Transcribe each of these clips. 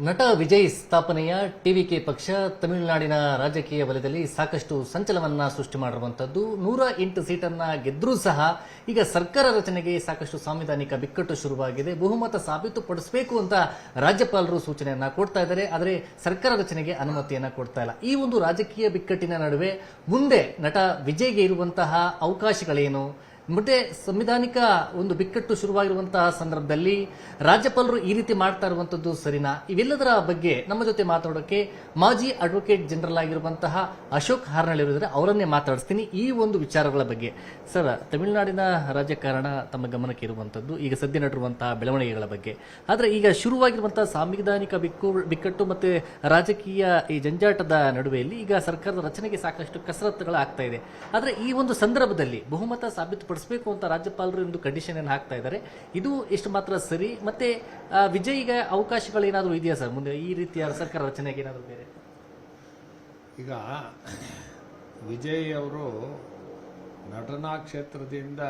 ನಟ ವಿಜಯ್ ಸ್ಥಾಪನೆಯ ಟಿವಿಕೆ ಪಕ್ಷ ತಮಿಳುನಾಡಿನ ರಾಜಕೀಯ ವಲಯದಲ್ಲಿ ಸಾಕಷ್ಟು ಸಂಚಲನವನ್ನ ಸೃಷ್ಟಿ ಮಾಡಿರುವಂತದ್ದು. 108 ಸೀಟನ್ನ ಗೆದ್ರೂ ಸಹ ಈಗ ಸರ್ಕಾರ ರಚನೆಗೆ ಸಾಕಷ್ಟು ಸಾಂವಿಧಾನಿಕ ಬಿಕ್ಕಟ್ಟು ಶುರುವಾಗಿದೆ. ಬಹುಮತ ಸಾಬೀತುಪಡಿಸಬೇಕು ಅಂತ ರಾಜ್ಯಪಾಲರು ಸೂಚನೆಯನ್ನ ಕೊಡ್ತಾ ಇದ್ದಾರೆ. ಆದರೆ ಸರ್ಕಾರ ರಚನೆಗೆ ಅನುಮತಿಯನ್ನ ಕೊಡ್ತಾ ಇಲ್ಲ. ಈ ಒಂದು ರಾಜಕೀಯ ಬಿಕ್ಕಟ್ಟಿನ ನಡುವೆ ಮುಂದೆ ನಟ ವಿಜಯ್ಗೆ ಇರುವಂತಹ ಅವಕಾಶಗಳೇನು, ಮತ್ತೆ ಸಂವಿಧಾನಿಕ ಒಂದು ಬಿಕ್ಕಟ್ಟು ಶುರುವಾಗಿರುವಂತಹ ಸಂದರ್ಭದಲ್ಲಿ ರಾಜ್ಯಪಾಲರು ಈ ರೀತಿ ಮಾಡ್ತಾ ಇರುವಂತದ್ದು ಸರಿನಾ? ಇವೆಲ್ಲದರ ಬಗ್ಗೆ ನಮ್ಮ ಜೊತೆ ಮಾತಾಡೋಕೆ ಮಾಜಿ ಅಡ್ವೊಕೇಟ್ ಜನರಲ್ ಆಗಿರುವಂತಹ ಅಶೋಕ್ ಹಾರ್ನಳ್ಳಿ ಇದ್ದಾರೆ. ಅವರನ್ನೇ ಮಾತಾಡಿಸ್ತೀನಿ ಈ ಒಂದು ವಿಚಾರಗಳ ಬಗ್ಗೆ. ಸರ್, ತಮಿಳುನಾಡಿನ ರಾಜಕಾರಣ ತಮ್ಮ ಗಮನಕ್ಕೆ ಇರುವಂತದ್ದು, ಈಗ ಸದ್ಯ ನಡೆದಿರುವಂತಹ ಬೆಳವಣಿಗೆಗಳ ಬಗ್ಗೆ. ಆದರೆ ಈಗ ಶುರುವಾಗಿರುವಂತಹ ಸಾಂವಿಧಾನಿಕ ಬಿಕ್ಕಟ್ಟು ಮತ್ತೆ ರಾಜಕೀಯ ಈ ಜಂಜಾಟದ ನಡುವೆಯಲ್ಲಿ ಈಗ ಸರ್ಕಾರದ ರಚನೆಗೆ ಸಾಕಷ್ಟು ಕಸರತ್ತುಗಳು ಆಗ್ತಾ ಇದೆ. ಆದರೆ ಈ ಒಂದು ಸಂದರ್ಭದಲ್ಲಿ ಬಹುಮತ ಸಾಬೀತುಪಡಿಸಬೇಕು ಅಂತ ರಾಜ್ಯಪಾಲರು ಒಂದು ಕಂಡೀಷನ್ ಅನ್ನು ಹಾಕ್ತಾ ಇದ್ದಾರೆ. ಇದು ಎಷ್ಟು ಮಾತ್ರ ಸರಿ? ಮತ್ತೆ ವಿಜಯ್ಗೆ ಅವಕಾಶಗಳೇನಾದರೂ ಇದೆಯಾ ಸರ್ ಮುಂದೆ ಈ ರೀತಿಯ ಸರ್ಕಾರ ರಚನೆಗೆ ಏನಾದರೂ ಬೇರೆ? ಈಗ ವಿಜಯ್ ಅವರು ನಟನಾ ಕ್ಷೇತ್ರದಿಂದ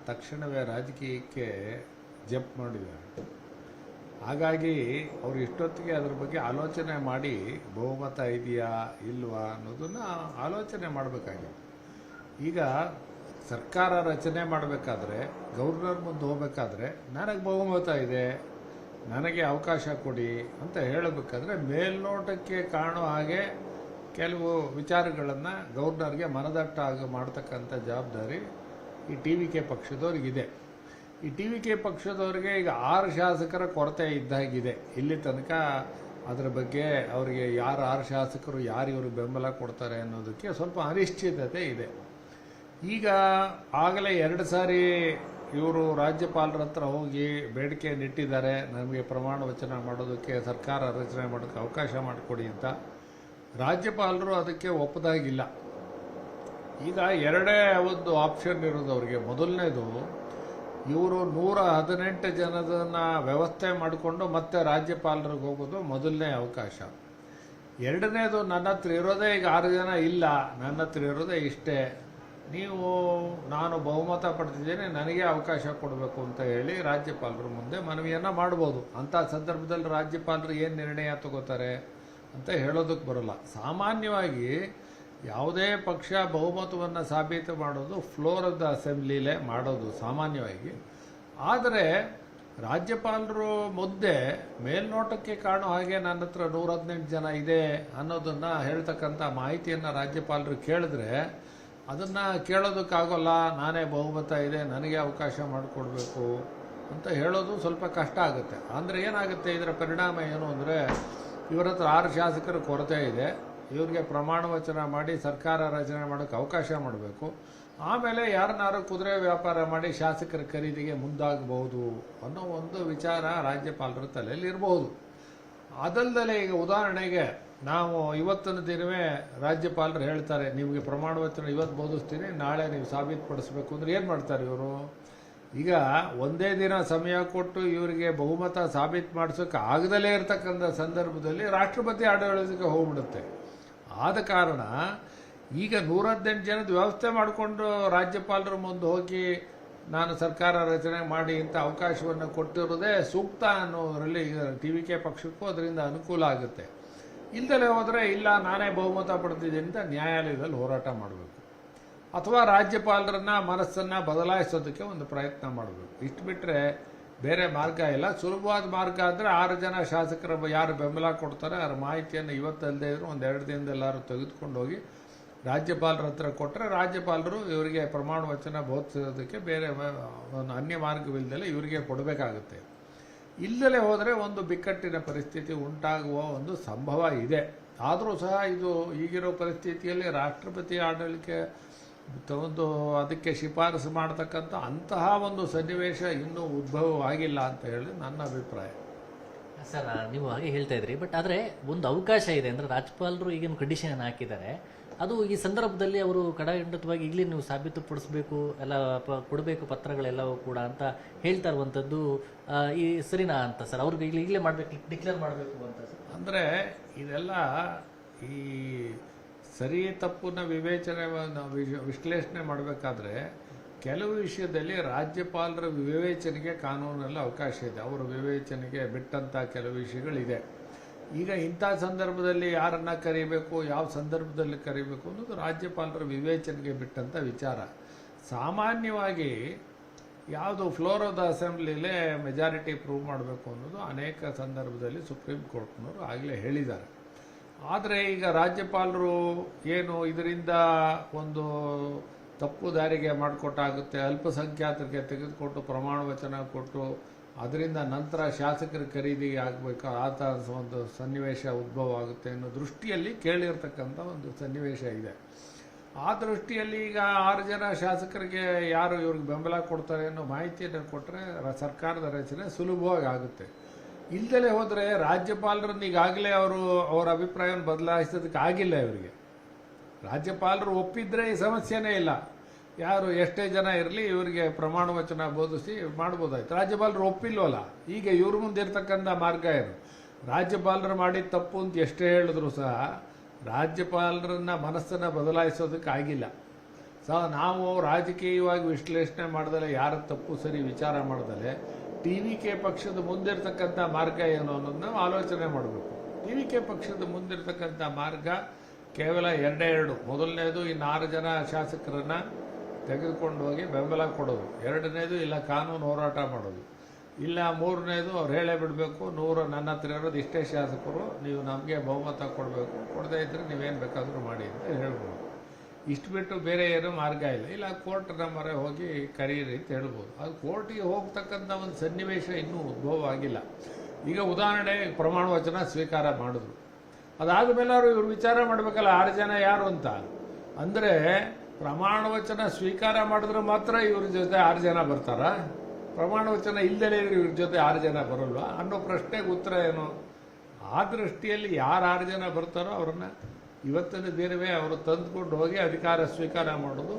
ತಕ್ಷಣವೇ ರಾಜಕೀಯಕ್ಕೆ ಜಂಪ್ ಮಾಡಿದ್ದಾರೆ. ಹಾಗಾಗಿ ಅವರು ಇಷ್ಟೊತ್ತಿಗೆ ಅದರ ಬಗ್ಗೆ ಆಲೋಚನೆ ಮಾಡಿ ಬಹುಮತ ಇದೆಯಾ ಇಲ್ವಾ ಅನ್ನೋದನ್ನು ಆಲೋಚನೆ ಮಾಡಬೇಕಾಗಿದೆ. ಈಗ ಸರ್ಕಾರ ರಚನೆ ಮಾಡಬೇಕಾದ್ರೆ, ಗವರ್ನರ್ ಮುಂದೆ ಹೋಗಬೇಕಾದ್ರೆ ನನಗೆ ಬಹುಮತ ಇದೆ, ನನಗೆ ಅವಕಾಶ ಕೊಡಿ ಅಂತ ಹೇಳಬೇಕಾದ್ರೆ ಮೇಲ್ನೋಟಕ್ಕೆ ಕಾಣೋ ಹಾಗೆ ಕೆಲವು ವಿಚಾರಗಳನ್ನು ಗವರ್ನರ್ಗೆ ಮನದಟ್ಟಾಗಿ ಮಾಡ್ತಕ್ಕಂಥ ಜವಾಬ್ದಾರಿ ಈ ಟಿ ವಿ ಕೆ ಪಕ್ಷದವ್ರಿಗಿದೆ. ಈ ಟಿ ವಿ ಕೆ ಪಕ್ಷದವ್ರಿಗೆ ಈಗ 6 ಶಾಸಕರ ಕೊರತೆ ಇದ್ದಾಗಿದೆ. ಇಲ್ಲಿ ತನಕ ಅದರ ಬಗ್ಗೆ ಅವರಿಗೆ ಯಾರು 6 ಶಾಸಕರು ಯಾರು ಇವರು ಬೆಂಬಲ ಕೊಡ್ತಾರೆ ಅನ್ನೋದಕ್ಕೆ ಸ್ವಲ್ಪ ಅನಿಶ್ಚಿತತೆ ಇದೆ. ಈಗ ಆಗಲೇ 2 ಸಾರಿ ಇವರು ರಾಜ್ಯಪಾಲರ ಹತ್ರ ಹೋಗಿ ಬೇಡಿಕೆ ನಿಟ್ಟಿದ್ದಾರೆ, ನಮಗೆ ಪ್ರಮಾಣ ವಚನ ಮಾಡೋದಕ್ಕೆ, ಸರ್ಕಾರ ರಚನೆ ಮಾಡೋಕ್ಕೆ ಅವಕಾಶ ಮಾಡಿಕೊಡಿ ಅಂತ. ರಾಜ್ಯಪಾಲರು ಅದಕ್ಕೆ ಒಪ್ಪದಾಗಿಲ್ಲ. ಈಗ ಎರಡೇ ಒಂದು ಆಪ್ಷನ್ ಇರೋದು ಅವರಿಗೆ. ಮೊದಲನೇದು, ಇವರು 118 ಜನದನ್ನು ವ್ಯವಸ್ಥೆ ಮಾಡಿಕೊಂಡು ಮತ್ತೆ ರಾಜ್ಯಪಾಲರಿಗೆ ಹೋಗೋದು ಮೊದಲನೇ ಅವಕಾಶ. ಎರಡನೇದು, ನನ್ನ ಹತ್ರ ಇರೋದೇ ಈಗ 6 ಜನ ಇಲ್ಲ, ನನ್ನ ಹತ್ರ ಇರೋದೇ ಇಷ್ಟೇ, ನಾನು ಬಹುಮತ ಪಡೆದಿದ್ದೇನೆ, ನನಗೆ ಅವಕಾಶ ಕೊಡಬೇಕು ಅಂತ ಹೇಳಿ ರಾಜ್ಯಪಾಲರ ಮುಂದೆ ಮನವಿಯನ್ನು ಮಾಡ್ಬೋದು. ಅಂಥ ಸಂದರ್ಭದಲ್ಲಿ ರಾಜ್ಯಪಾಲರು ಏನು ನಿರ್ಣಯ ತಗೋತಾರೆ ಅಂತ ಹೇಳೋದಕ್ಕೆ ಬರೋಲ್ಲ. ಸಾಮಾನ್ಯವಾಗಿ ಯಾವುದೇ ಪಕ್ಷ ಬಹುಮತವನ್ನು ಸಾಬೀತು ಮಾಡೋದು ಫ್ಲೋರ್ ಆಫ್ ದ ಅಸೆಂಬ್ಲಿಲೇ ಮಾಡೋದು ಸಾಮಾನ್ಯವಾಗಿ. ಆದರೆ ರಾಜ್ಯಪಾಲರು ಮುದ್ದೆ ಮೇಲ್ನೋಟಕ್ಕೆ ಕಾಣೋ ಹಾಗೆ ನನ್ನ ಹತ್ರ 118 ಜನ ಇದೆ ಅನ್ನೋದನ್ನು ಹೇಳ್ತಕ್ಕಂಥ ಮಾಹಿತಿಯನ್ನು ರಾಜ್ಯಪಾಲರು ಕೇಳಿದ್ರೆ ಅದನ್ನು ಕೇಳೋದಕ್ಕಾಗೋಲ್ಲ. ನಾನೇ ಬಹುಮತ ಇದೆ, ನನಗೆ ಅವಕಾಶ ಮಾಡಿಕೊಡ್ಬೇಕು ಅಂತ ಹೇಳೋದು ಸ್ವಲ್ಪ ಕಷ್ಟ ಆಗುತ್ತೆ. ಅಂದರೆ ಏನಾಗುತ್ತೆ, ಇದರ ಪರಿಣಾಮ ಏನು ಅಂದರೆ, ಇವರ ಹತ್ರ 6 ಶಾಸಕರ ಕೊರತೆ ಇದೆ, ಇವ್ರಿಗೆ ಪ್ರಮಾಣ ವಚನ ಮಾಡಿ ಸರ್ಕಾರ ರಚನೆ ಮಾಡೋಕ್ಕೆ ಅವಕಾಶ ಮಾಡಬೇಕು. ಆಮೇಲೆ ಯಾರನ್ನಾರು ಕುದುರೆ ವ್ಯಾಪಾರ ಮಾಡಿ ಶಾಸಕರ ಖರೀದಿಗೆ ಮುಂದಾಗಬಹುದು ಅನ್ನೋ ಒಂದು ವಿಚಾರ ರಾಜ್ಯಪಾಲರ ತಲೆಯಲ್ಲಿ ಇರಬಹುದು. ಅದಲ್ಲದೆ ಈಗ ಉದಾಹರಣೆಗೆ ನಾವು ಇವತ್ತಿನ ದಿನವೇ ರಾಜ್ಯಪಾಲರು ಹೇಳ್ತಾರೆ, ನಿಮಗೆ ಪ್ರಮಾಣ ವಚನ ಇವತ್ತು ಬೋಧಿಸ್ತೀನಿ, ನಾಳೆ ನೀವು ಸಾಬೀತುಪಡಿಸಬೇಕು ಅಂದರೆ ಏನು ಮಾಡ್ತಾರೆ ಇವರು? ಈಗ ಒಂದೇ ದಿನ ಸಮಯ ಕೊಟ್ಟು ಇವರಿಗೆ ಬಹುಮತ ಸಾಬೀತು ಮಾಡಿಸೋಕೆ ಆಗದಲ್ಲೇ ಇರತಕ್ಕಂಥ ಸಂದರ್ಭದಲ್ಲಿ ರಾಷ್ಟ್ರಪತಿ ಆಡಳಿತಕ್ಕೆ ಹೋಗ್ಬಿಡುತ್ತೆ. ಆದ ಕಾರಣ ಈಗ 118 ಜನದ ವ್ಯವಸ್ಥೆ ಮಾಡಿಕೊಂಡು ರಾಜ್ಯಪಾಲರ ಮುಂದೆ ಹೋಗಿ ನಾನು ಸರ್ಕಾರ ರಚನೆ ಮಾಡಿ ಅಂತ ಅವಕಾಶವನ್ನು ಕೊಟ್ಟಿರೋದೇ ಸೂಕ್ತ ಅನ್ನೋದರಲ್ಲಿ ಈಗ ಟಿ ವಿ ಕೆ ಪಕ್ಷಕ್ಕೂ ಅದರಿಂದ ಅನುಕೂಲ ಆಗುತ್ತೆ. ಇಲ್ಲದಲೇ ಹೋದರೆ ಇಲ್ಲ ನಾನೇ ಬಹುಮತ ಪಡೆದಿದ್ದೀನಿ ಅಂತ ನ್ಯಾಯಾಲಯದಲ್ಲಿ ಹೋರಾಟ ಮಾಡಬೇಕು, ಅಥವಾ ರಾಜ್ಯಪಾಲರನ್ನ ಮನಸ್ಸನ್ನು ಬದಲಾಯಿಸೋದಕ್ಕೆ ಒಂದು ಪ್ರಯತ್ನ ಮಾಡಬೇಕು. ಇಷ್ಟು ಬಿಟ್ಟರೆ ಬೇರೆ ಮಾರ್ಗ ಇಲ್ಲ. ಸುಲಭವಾದ ಮಾರ್ಗ ಅಂದರೆ 6 ಜನ ಶಾಸಕರ ಯಾರು ಬೆಂಬಲ ಕೊಡ್ತಾರೆ ಅದರ ಮಾಹಿತಿಯನ್ನು ಇವತ್ತಲ್ಲದೆ ಇದ್ರು 1-2 ದಿನದೆಲ್ಲರೂ ತೆಗೆದುಕೊಂಡು ಹೋಗಿ ರಾಜ್ಯಪಾಲರ ಹತ್ರ ಕೊಟ್ಟರೆ ರಾಜ್ಯಪಾಲರು ಇವರಿಗೆ ಪ್ರಮಾಣ ವಚನ ಬೋಧಿಸೋದಕ್ಕೆ ಬೇರೆ ಒಂದು ಅನ್ಯ ಮಾರ್ಗವಿಲ್ಲದಲ್ಲೇ ಇವರಿಗೆ ಕೊಡಬೇಕಾಗುತ್ತೆ. ಇಲ್ಲದಲೇ ಹೋದರೆ ಒಂದು ಬಿಕ್ಕಟ್ಟಿನ ಪರಿಸ್ಥಿತಿ ಉಂಟಾಗುವ ಒಂದು ಸಂಭವ ಇದೆ. ಆದರೂ ಸಹ ಇದು ಈಗಿರೋ ಪರಿಸ್ಥಿತಿಯಲ್ಲಿ ರಾಷ್ಟ್ರಪತಿ ಆಡಳಿತಕ್ಕೆ ಒಂದು ಅದಕ್ಕೆ ಶಿಫಾರಸು ಮಾಡತಕ್ಕಂಥ ಅಂತಹ ಒಂದು ಸನ್ನಿವೇಶ ಇನ್ನೂ ಉದ್ಭವವಾಗಿಲ್ಲ ಅಂತ ಹೇಳಿ ನನ್ನ ಅಭಿಪ್ರಾಯ. ಸರ್, ನೀವು ಹಾಗೆ ಹೇಳ್ತಾ ಇದ್ರಿ, ಬಟ್ ಆದರೆ ಒಂದು ಅವಕಾಶ ಇದೆ ಅಂದರೆ ರಾಜ್ಯಪಾಲರು ಈಗಿನ ಕಂಡೀಷನ್ ಹಾಕಿದ್ದಾರೆ. ಅದು ಈ ಸಂದರ್ಭದಲ್ಲಿ ಅವರು ಕಡಾಖಂಡಿತವಾಗಿ ಈಗಲೇ ನೀವು ಸಾಬೀತುಪಡಿಸಬೇಕು, ಎಲ್ಲ ಕೊಡಬೇಕು ಪತ್ರಗಳೆಲ್ಲವೂ ಕೂಡ ಅಂತ ಹೇಳ್ತಾ ಇರುವಂಥದ್ದು ಈ ಸರಿನಾ ಅಂತ ಸರ್? ಅವ್ರಿಗೆ ಈಗಲೇ ಮಾಡಬೇಕು, ಡಿಕ್ಲೇರ್ ಮಾಡಬೇಕು ಅಂತ ಸರ್? ಅಂದರೆ ಇದೆಲ್ಲ ಈ ಸರಿ ತಪ್ಪನ್ನ ವಿಶ್ಲೇಷಣೆ ಮಾಡಬೇಕಾದ್ರೆ ಕೆಲವು ವಿಷಯದಲ್ಲಿ ರಾಜ್ಯಪಾಲರ ವಿವೇಚನೆಗೆ ಕಾನೂನಲ್ಲಿ ಅವಕಾಶ ಇದೆ. ಅವರ ವಿವೇಚನೆಗೆ ಬಿಟ್ಟಂಥ ಕೆಲವು ವಿಷಯಗಳಿದೆ. ಈಗ ಇಂಥ ಸಂದರ್ಭದಲ್ಲಿ ಯಾರನ್ನ ಕರಿಬೇಕು, ಯಾವ ಸಂದರ್ಭದಲ್ಲಿ ಕರಿಬೇಕು ಅನ್ನೋದು ರಾಜ್ಯಪಾಲರ ವಿವೇಚನೆಗೆ ಬಿಟ್ಟಂಥ ವಿಚಾರ. ಸಾಮಾನ್ಯವಾಗಿ ಯಾವುದು ಫ್ಲೋರ್ ಆಫ್ ದ ಅಸೆಂಬ್ಲಿಲೇ ಮೆಜಾರಿಟಿ ಪ್ರೂವ್ ಮಾಡಬೇಕು ಅನ್ನೋದು ಅನೇಕ ಸಂದರ್ಭದಲ್ಲಿ ಸುಪ್ರೀಂ ಕೋರ್ಟ್ನವರು ಆಗಲೇ ಹೇಳಿದ್ದಾರೆ. ಆದರೆ ಈಗ ರಾಜ್ಯಪಾಲರು ಏನು ಇದರಿಂದ ಒಂದು ತಪ್ಪು ದಾರಿಗೆ ಮಾಡಿಕೊಟ್ಟಾಗುತ್ತೆ, ಅಲ್ಪಸಂಖ್ಯಾತರಿಗೆ ತೆಗೆದುಕೊಟ್ಟು ಪ್ರಮಾಣ ವಚನ ಕೊಟ್ಟು ಅದರಿಂದ ನಂತರ ಶಾಸಕರ ಖರೀದಿಗೆ ಆಗಬೇಕು, ಆತ ಒಂದು ಸನ್ನಿವೇಶ ಉದ್ಭವ ಆಗುತ್ತೆ ಅನ್ನೋ ದೃಷ್ಟಿಯಲ್ಲಿ ಕೇಳಿರ್ತಕ್ಕಂಥ ಒಂದು ಸನ್ನಿವೇಶ ಇದೆ. ಆ ದೃಷ್ಟಿಯಲ್ಲಿ ಈಗ 6 ಜನ ಶಾಸಕರಿಗೆ ಯಾರು ಇವ್ರಿಗೆ ಬೆಂಬಲ ಕೊಡ್ತಾರೆ ಅನ್ನೋ ಮಾಹಿತಿಯನ್ನು ಕೊಟ್ಟರೆ ಸರ್ಕಾರದ ರಚನೆ ಸುಲಭವಾಗಿ ಆಗುತ್ತೆ. ಇಲ್ದಲೇ ಹೋದರೆ ರಾಜ್ಯಪಾಲರನ್ನು ಈಗಾಗಲೇ ಅವರ ಅಭಿಪ್ರಾಯವನ್ನು ಬದಲಾಯಿಸೋದಕ್ಕೆ ಆಗಿಲ್ಲ. ಇವರಿಗೆ ರಾಜ್ಯಪಾಲರು ಒಪ್ಪಿದ್ರೆ ಈ ಸಮಸ್ಯೆನೇ ಇಲ್ಲ, ಯಾರು ಎಷ್ಟೇ ಜನ ಇರಲಿ ಇವರಿಗೆ ಪ್ರಮಾಣ ವಚನ ಬೋಧಿಸಿ ಮಾಡ್ಬೋದಾಯ್ತು. ರಾಜ್ಯಪಾಲರು ಒಪ್ಪಿಲ್ವಲ್ಲ. ಈಗ ಇವ್ರ ಮುಂದೆ ಇರ್ತಕ್ಕಂಥ ಮಾರ್ಗ ಏನು? ರಾಜ್ಯಪಾಲರು ಮಾಡಿದ ತಪ್ಪು ಅಂತ ಎಷ್ಟೇ ಹೇಳಿದ್ರು ಸಹ ರಾಜ್ಯಪಾಲರನ್ನ ಮನಸ್ಸನ್ನು ಬದಲಾಯಿಸೋದಕ್ಕೆ ಆಗಿಲ್ಲ. ನಾವು ರಾಜಕೀಯವಾಗಿ ವಿಶ್ಲೇಷಣೆ ಮಾಡ್ದಲೆ ಯಾರ ತಪ್ಪು ಸರಿ ವಿಚಾರ ಮಾಡ್ದಲೆ TVK ಪಕ್ಷದ ಮುಂದಿರ್ತಕ್ಕಂಥ ಮಾರ್ಗ ಏನು ಅನ್ನೋದನ್ನ ನಾವು ಆಲೋಚನೆ ಮಾಡಬೇಕು. TVK ಪಕ್ಷದ ಮುಂದಿರ್ತಕ್ಕಂಥ ಮಾರ್ಗ ಕೇವಲ ಎರಡೇ. ಮೊದಲನೇದು ಈ 6 ಜನ ಶಾಸಕರನ್ನ ತೆಗೆದುಕೊಂಡು ಹೋಗಿ ಬೆಂಬಲ ಕೊಡೋದು, ಎರಡನೇದು ಇಲ್ಲ ಕಾನೂನು ಹೋರಾಟ ಮಾಡೋದು, ಇಲ್ಲ ಮೂರನೇದು ಅವ್ರು ಹೇಳೇ ಬಿಡಬೇಕು, ನನ್ನ ಹತ್ರ ಇರೋದು ಇಷ್ಟೇ ಶಾಸಕರು, ನೀವು ನಮಗೆ ಬಹುಮತ ಕೊಡಬೇಕು, ಕೊಡದೇ ಇದ್ರೆ ನೀವೇನು ಬೇಕಾದರೂ ಮಾಡಿ ಅಂತ ಹೇಳ್ಬೋದು. ಇಷ್ಟು ಬಿಟ್ಟು ಬೇರೆ ಏನೂ ಮಾರ್ಗ ಇಲ್ಲ. ಇಲ್ಲ ಕೋರ್ಟ್ನ ಮೊರೆ ಹೋಗಿ ಕರೀರಿ ಅಂತ ಹೇಳ್ಬೋದು. ಅದು ಕೋರ್ಟಿಗೆ ಹೋಗ್ತಕ್ಕಂಥ ಒಂದು ಸನ್ನಿವೇಶ ಇನ್ನೂ ಉದ್ಭವ ಆಗಿಲ್ಲ. ಈಗ ಉದಾಹರಣೆ ಪ್ರಮಾಣ ವಚನ ಸ್ವೀಕಾರ ಮಾಡಿದ್ರು, ಅದಾದ ಮೇಲೆ ಅವರು ಇವ್ರು ವಿಚಾರ ಮಾಡಬೇಕಲ್ಲ 6 ಜನ ಯಾರು ಅಂತ. ಅಂದರೆ ಪ್ರಮಾಣ ವಚನ ಸ್ವೀಕಾರ ಮಾಡಿದ್ರೆ ಮಾತ್ರ ಇವ್ರ ಜೊತೆ 6 ಜನ ಬರ್ತಾರ? ಪ್ರಮಾಣ ವಚನ ಇಲ್ಲದೇ ಇವ್ರ ಜೊತೆ 6 ಜನ ಬರಲ್ವಾ ಅನ್ನೋ ಪ್ರಶ್ನೆಗೆ ಉತ್ತರ ಏನು? ಆ ದೃಷ್ಟಿಯಲ್ಲಿ ಯಾರು 6 ಜನ ಬರ್ತಾರೋ ಅವ್ರನ್ನ ಇವತ್ತಿನ ದಿನವೇ ಅವರು ತಂದುಕೊಂಡು ಹೋಗಿ ಅಧಿಕಾರ ಸ್ವೀಕಾರ ಮಾಡೋದು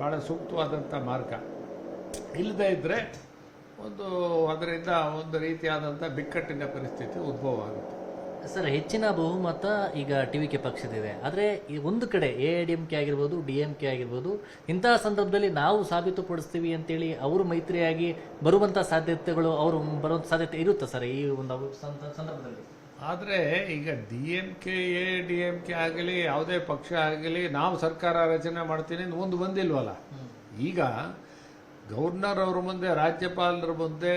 ಭಾಳ ಸೂಕ್ತವಾದಂಥ ಮಾರ್ಗ. ಇಲ್ಲದೇ ಇದ್ದರೆ ಅದರಿಂದ ಒಂದು ರೀತಿಯಾದಂಥ ಬಿಕ್ಕಟ್ಟಿನ ಪರಿಸ್ಥಿತಿ ಉದ್ಭವ ಆಗುತ್ತೆ. ಸರ್, ಹೆಚ್ಚಿನ ಬಹುಮತ ಈಗ TVK ಪಕ್ಷದಿದೆ. ಆದರೆ ಈ ಒಂದು ಕಡೆ AIADMK ಆಗಿರ್ಬೋದು, DMK ಆಗಿರ್ಬೋದು, ಇಂತಹ ಸಂದರ್ಭದಲ್ಲಿ ನಾವು ಸಾಬೀತುಪಡಿಸ್ತೀವಿ ಅಂತೇಳಿ ಅವರು ಮೈತ್ರಿಯಾಗಿ ಬರುವಂಥ ಸಾಧ್ಯತೆಗಳು, ಅವರು ಬರುವಂಥ ಸಾಧ್ಯತೆ ಇರುತ್ತೆ ಸರ್ ಈ ಒಂದು ಸಂದರ್ಭದಲ್ಲಿ? ಆದರೆ ಈಗ DMK AIADMK ಆಗಲಿ ಯಾವುದೇ ಪಕ್ಷ ಆಗಲಿ ನಾವು ಸರ್ಕಾರ ರಚನೆ ಮಾಡ್ತೀನಿ ಮುಂದೆ ಬಂದಿಲ್ವಲ್ಲ. ಈಗ ಗವರ್ನರ್ ಅವ್ರ ಮುಂದೆ, ರಾಜ್ಯಪಾಲರ ಮುಂದೆ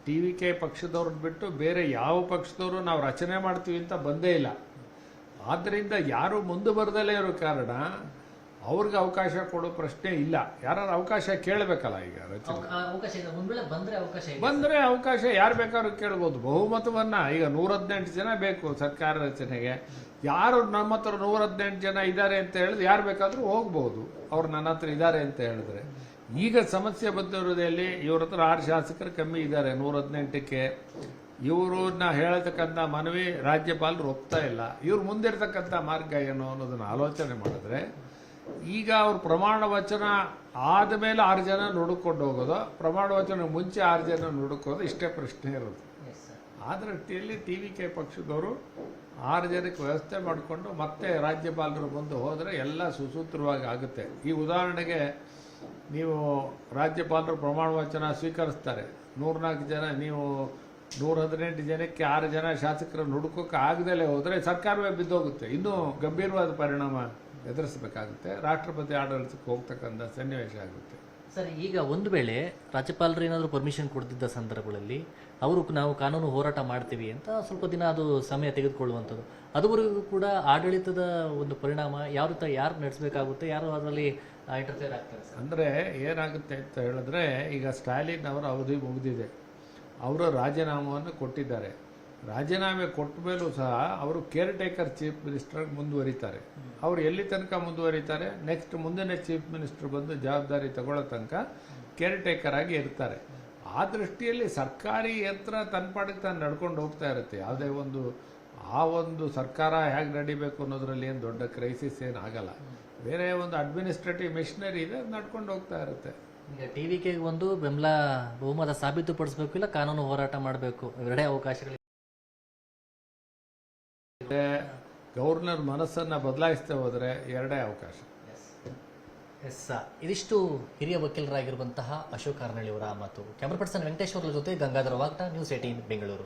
TVK ಪಕ್ಷದವ್ರನ್ನ ಬಿಟ್ಟು ಬೇರೆ ಯಾವ ಪಕ್ಷದವರು ನಾವು ರಚನೆ ಮಾಡ್ತೀವಿ ಅಂತ ಬಂದೇ ಇಲ್ಲ. ಆದ್ದರಿಂದ ಯಾರು ಮುಂದೆ ಬರ್ದಲೇ ಇರೋ ಕಾರಣ ಅವ್ರಿಗೆ ಅವಕಾಶ ಕೊಡೋ ಪ್ರಶ್ನೆ ಇಲ್ಲ. ಯಾರು ಅವಕಾಶ ಕೇಳಬೇಕಲ್ಲ. ಈಗ ಬಂದರೆ ಅವಕಾಶ ಯಾರು ಬೇಕಾದ್ರೂ ಕೇಳ್ಬೋದು. ಬಹುಮತವನ್ನ ಈಗ 118 ಜನ ಬೇಕು ಸರ್ಕಾರ ರಚನೆಗೆ. ಯಾರು ನಮ್ಮ ಹತ್ರ 118 ಜನ ಇದ್ದಾರೆ ಅಂತ ಹೇಳಿದ್ರೆ ಯಾರು ಬೇಕಾದ್ರೂ ಹೋಗ್ಬೋದು, ಅವ್ರು ನನ್ನ ಹತ್ರ ಇದ್ದಾರೆ ಅಂತ ಹೇಳಿದ್ರೆ. ಈಗ ಸಮಸ್ಯೆ ಬಂದಿರೋದಲ್ಲಿ ಇವ್ರ ಹತ್ರ 6 ಶಾಸಕರು ಕಮ್ಮಿ ಇದ್ದಾರೆ 118ಕ್ಕೆ. ಇವ್ರನ್ನ ಹೇಳತಕ್ಕಂಥ ಮನವಿ ರಾಜ್ಯಪಾಲರು ಒಪ್ತಾ ಇಲ್ಲ. ಇವ್ರು ಮುಂದಿರ್ತಕ್ಕಂಥ ಮಾರ್ಗ ಏನು ಅನ್ನೋದನ್ನ ಆಲೋಚನೆ ಮಾಡಿದ್ರೆ, ಈಗ ಅವ್ರ ಪ್ರಮಾಣ ವಚನ ಆದಮೇಲೆ 6 ಜನ ನುಡುಕೊಂಡು ಹೋಗೋದು, ಪ್ರಮಾಣ ವಚನ ಮುಂಚೆ 6 ಜನ ನುಡುಕೋದು, ಇಷ್ಟೇ ಪ್ರಶ್ನೆ ಇರೋದು. ಆ ದೃಷ್ಟಿಯಲ್ಲಿ TVK ಪಕ್ಷದವರು 6 ಜನಕ್ಕೆ ವ್ಯವಸ್ಥೆ ಮಾಡಿಕೊಂಡು ಮತ್ತೆ ರಾಜ್ಯಪಾಲರು ಬಂದು ಹೋದರೆ ಎಲ್ಲ ಸುಸೂತ್ರವಾಗಿ ಆಗುತ್ತೆ. ಈ ಉದಾಹರಣೆಗೆ ನೀವು ರಾಜ್ಯಪಾಲರು ಪ್ರಮಾಣ ವಚನ ಸ್ವೀಕರಿಸ್ತಾರೆ, 104 ಜನ, ನೀವು 118 ಜನಕ್ಕೆ 6 ಜನ ಶಾಸಕರನ್ನು ಹುಡುಕೋಕೆ ಆಗದಲ್ಲೇ ಹೋದರೆ ಸರ್ಕಾರವೇ ಬಿದ್ದೋಗುತ್ತೆ. ಇನ್ನೂ ಗಂಭೀರವಾದ ಪರಿಣಾಮ ಎದುರಿಸಬೇಕಾಗುತ್ತೆ. ರಾಷ್ಟ್ರಪತಿ ಆಡಳಿತಕ್ಕೆ ಹೋಗ್ತಕ್ಕಂಥ ಸನ್ನಿವೇಶ ಆಗುತ್ತೆ. ಸರ್, ಈಗ ಒಂದು ವೇಳೆ ರಾಜ್ಯಪಾಲರು ಏನಾದರೂ ಪರ್ಮಿಷನ್ ಕೊಡ್ತಿದ್ದ ಸಂದರ್ಭಗಳಲ್ಲಿ ನಾವು ಕಾನೂನು ಹೋರಾಟ ಮಾಡ್ತೀವಿ ಅಂತ ಸ್ವಲ್ಪ ದಿನ ಅದು ಸಮಯ ತೆಗೆದುಕೊಳ್ಳುವಂಥದ್ದು, ಅದುವರೆಗೂ ಕೂಡ ಆಡಳಿತದ ಒಂದು ಪರಿಣಾಮ ಯಾವ ರೀತಿ ಯಾರು ನಡೆಸಬೇಕಾಗುತ್ತೆ, ಯಾರು ಅದರಲ್ಲಿ ಇಂಟರ್ಫಿಯರ್ ಆಗ್ತಾರೆ? ಅಂದರೆ ಏನಾಗುತ್ತೆ ಅಂತ ಹೇಳಿದ್ರೆ, ಈಗ ಸ್ಟಾಲಿನ್ ಅವರ ಅವಧಿ ಮುಗಿದಿದೆ, ಅವರು ರಾಜೀನಾಮೆಯನ್ನು ಕೊಟ್ಟಿದ್ದಾರೆ. ರಾಜೀನಾಮೆ ಕೊಟ್ಟ ಮೇಲೂ ಸಹ ಅವರು ಕೇರ್ ಟೇಕರ್ ಚೀಫ್ ಮಿನಿಸ್ಟರ್ ಮುಂದುವರಿತಾರೆ. ಅವರು ಎಲ್ಲಿ ತನಕ ಮುಂದುವರಿತಾರೆ? ನೆಕ್ಸ್ಟ್ ಮುಂದಿನ ಚೀಫ್ ಮಿನಿಸ್ಟರ್ ಬಂದು ಜವಾಬ್ದಾರಿ ತಗೊಳ್ಳೋ ತನಕ ಕೇರ್ ಟೇಕರ್ ಆಗಿ ಇರ್ತಾರೆ. ಆ ದೃಷ್ಟಿಯಲ್ಲಿ ಸರ್ಕಾರಿ ಯಂತ್ರ ತನ್ನ ಪಾಡಿಗೆ ತಾನು ನಡ್ಕೊಂಡು ಹೋಗ್ತಾ ಇರುತ್ತೆ. ಯಾವುದೇ ಒಂದು ಸರ್ಕಾರ ಹೇಗೆ ನಡಿಬೇಕು ಅನ್ನೋದ್ರಲ್ಲಿ ಏನು ದೊಡ್ಡ ಕ್ರೈಸಿಸ್ ಏನು ಆಗಲ್ಲ. ಬೇರೆ ಒಂದು ಅಡ್ಮಿನಿಸ್ಟ್ರೇಟಿವ್ ಮಿಷನರಿ ಇದೆ, ಅದು ನಡ್ಕೊಂಡು ಹೋಗ್ತಾ ಇರುತ್ತೆ. ಈಗ TVK ಒಂದು ಬೆಂಬಲ ಬಹುಮತ ಸಾಬೀತುಪಡಿಸಬೇಕು, ಇಲ್ಲ ಕಾನೂನು ಹೋರಾಟ ಮಾಡಬೇಕು, ಎರಡೇ ಅವಕಾಶಗಳು. ಗವರ್ನರ್ ಮನಸ್ಸನ್ನು ಬದಲಾಯಿಸ್ತೇ ಹೋದರೆ ಎರಡೇ ಅವಕಾಶ. ಇದಿಷ್ಟು ಹಿರಿಯ ವಕೀಲರಾಗಿರುವಂತಹ ಅಶೋಕ್ ಹಾರ್ನಳ್ಳಿ ಅವರ ಮಾತು. ಕ್ಯಾಮರಾ ಪರ್ಸನ್ ವೆಂಕಟೇಶ್ವರ ಜೊತೆ ಗಂಗಾಧರ ವಾಗ್ಟ, ನ್ಯೂಸ್ 18 ಬೆಂಗಳೂರು.